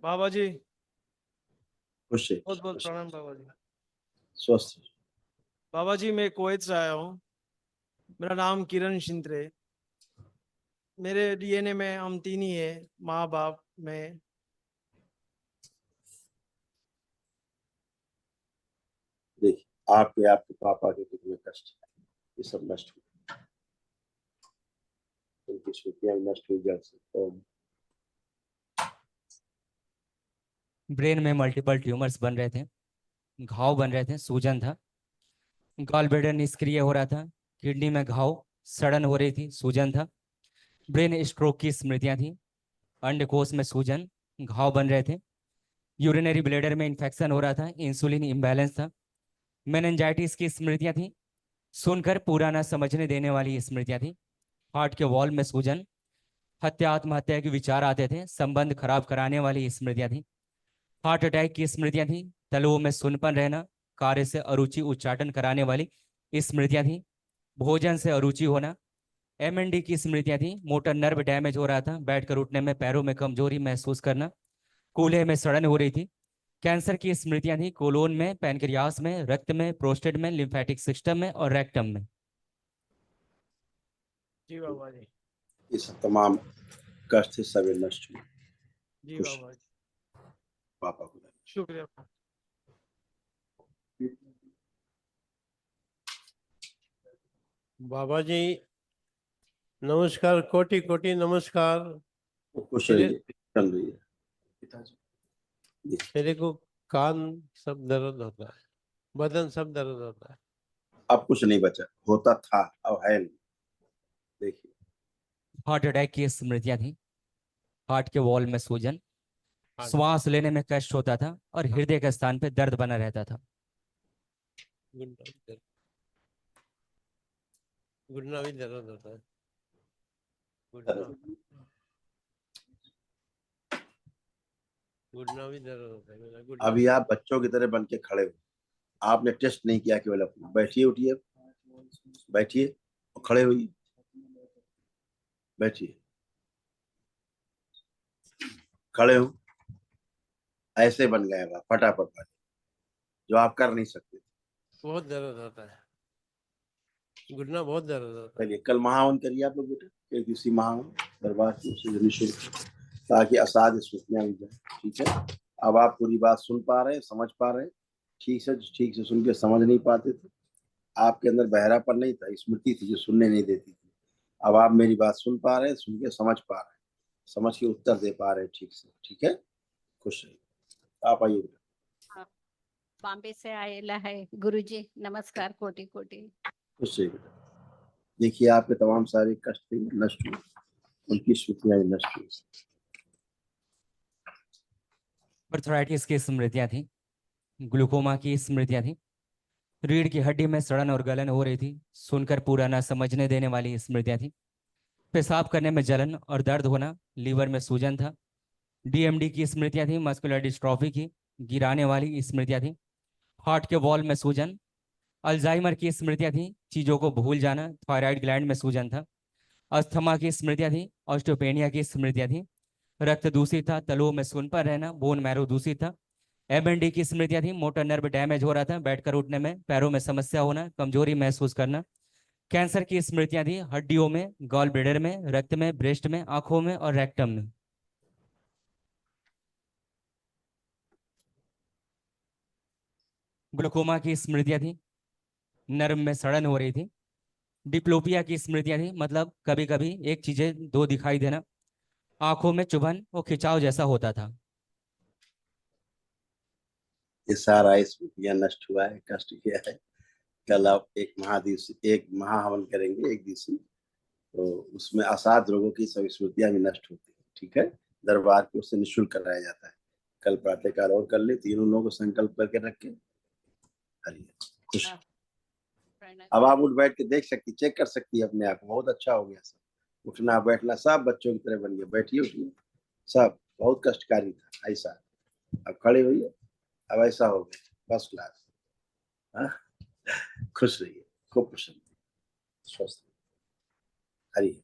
बाबा जी खुश है, बहुत बहुत प्रणाम बाबा जी। स्वस्थ है। बाबा जी मैं कुवैत से आया हूँ। मेरा नाम किरण शिंत्रे। मेरे डीएनए में हम तीन ही है, माँ बाप में। देखिए आपके पापा के कितने कष्ट है, ये सब नष्ट हुए, उनकी स्मृतियां नष्ट हुई जड़ से। तो ब्रेन में मल्टीपल ट्यूमर्स बन रहे थे, घाव बन रहे थे, सूजन था, गॉल ब्लैडर निष्क्रिय हो रहा था, किडनी में घाव, सड़न हो रही थी, सूजन था, ब्रेन स्ट्रोक की स्मृतियां थी, अंडकोश में सूजन, घाव बन रहे थे, यूरिनरी ब्लैडर में इन्फेक्शन हो रहा था, इंसुलिन इम्बैलेंस था, मेनिंजाइटिस की स्मृतियां थी, सुनकर पूरा ना समझने देने वाली स्मृतियां थी, हार्ट के वॉल में सूजन, हत्या आत्महत्या के विचार आते थे, संबंध खराब कराने वाली स्मृतियां थी, हार्ट अटैक की स्मृतियां थी, तलुओं में सुनपन रहना, कार्य से अरुचि उच्चाटन कराने वाली स्मृतियां थी, भोजन से अरुचि होना, एमएनडी की स्मृतियां थी, मोटर नर्व डैमेज हो रहा था, बैठकर उठने में पैरों में कमजोरी महसूस करना, कूल्हे में सड़न हो रही थी, कैंसर की स्मृतियां थी, कोलोन में, पैनक्रियास में, रक्त में, प्रोस्टेट में, लिम्फेटिक सिस्टम में और रेक्टम में। जी बाबा जी। ये सब तमाम कष्ट थे, सब नष्ट हुए। जी खुश बाबा जी, पापा को शुक्रिया। बाबा जी नमस्कार, कोटि कोटि नमस्कार। खुश मेरे रहिए, चल रही है पिताजी। मेरे को कान सब दर्द होता है, बदन सब दर्द होता है। अब कुछ नहीं बचा, होता था अब है नहीं। देखिए हार्ट अटैक की स्मृतियां थी, हार्ट के वॉल में सूजन, हाँ, श्वास लेने में कष्ट होता था और हृदय के स्थान पे दर्द बना रहता था। घुटना भी दर्द होता है, घुटना घुटना भी दर्द होता है मेरा घुटना। अभी आप बच्चों की तरह बन के खड़े हो, आपने टेस्ट नहीं किया केवल अपना। बैठिए, उठिए, बैठिए और खड़े होइए, बैठिए, खड़े हो। ऐसे बन गए अब आप, फटाफट वाले, जो आप कर नहीं सकते थे। बहुत दर्द होता है, घुटना बहुत दर्द होता है। चलिए कल महावन करिए आप लोग बेटे, एक दिवसीय महावन दरबार की निःशुल्क, ताकि असाध्य स्मृतियां मिल जाए। ठीक है, अब आप पूरी बात सुन पा रहे हैं, समझ पा रहे हैं, ठीक से सुन के समझ नहीं पाते थे। आपके अंदर बहरापन नहीं था, स्मृति थी जो सुनने नहीं देती थी। अब आप मेरी बात सुन पा रहे हैं, सुन के समझ पा रहे हैं, समझ के उत्तर दे पा रहे हैं ठीक से। ठीक है, खुश रहिए। आप आइए बेटा। हाँ, बॉम्बे से आएला है गुरुजी, नमस्कार कोटि कोटि। खुश रहिए बेटा। देखिए आपके तमाम सारे कष्ट थे, नष्ट हुए, उनकी स्मृतियां भी नष्ट हुई। अर्थराइटिस की स्मृतियां थी, ग्लूकोमा की स्मृतियां थी, रीढ़ की हड्डी में सड़न और गलन हो रही थी, सुनकर पूरा ना समझने देने वाली स्मृतियां थी, पेशाब करने में जलन और दर्द होना, लीवर में सूजन था, डीएमडी की स्मृतियां थी, मस्कुलर डिस्ट्रॉफी की, गिराने वाली स्मृतियां थी, हार्ट के वॉल में सूजन, अल्जाइमर की स्मृतियां थी, चीजों को भूल जाना, थायराइड ग्लैंड में सूजन था, अस्थमा की स्मृतियां थी, ऑस्टियोपेनिया की स्मृतियां थी, रक्त दूषित था, तलुओं में सुनपन रहना, बोन मैरो दूषित था, एमएनडी की स्मृतियां थी, मोटर नर्व डैमेज हो रहा था, बैठकर उठने में पैरों में समस्या होना, कमजोरी महसूस करना, कैंसर की स्मृतियां थी, हड्डियों में, गॉल ब्लैडर में, रक्त में, ब्रेस्ट में, आंखों में और रेक्टम में। ग्लूकोमा की स्मृतियां थी, नर्व में सड़न हो रही थी, डिप्लोपिया की स्मृतियां थी, मतलब कभी कभी एक चीजें दो दिखाई देना, आंखों में चुभन और खिंचाव जैसा होता था। ये सारा स्मृतियां नष्ट हुआ है, कष्ट किया है। कल आप एक महाहवन करेंगे एक दिवसीय, तो उसमें असाध्य रोगों की सब स्मृतियां भी नष्ट होती है। ठीक है, दरबार की ओर से निःशुल्क कराया जाता है। कल प्रातःकाल और कर ले, तीनों लोगों को संकल्प करके रखे। हरिए, खुश। अब आप उठ बैठ के देख सकती, चेक कर सकती है अपने आप को। बहुत अच्छा हो गया सब, उठना बैठना सब बच्चों की तरह बन गया। बैठिए, उठिए, सब बहुत कष्टकारी था ऐसा। अब खड़े हुई, अब ऐसा हो गया फर्स्ट क्लास। हाँ? खुश रहिए, खूब प्रसन्न, स्वस्थ। हरिए।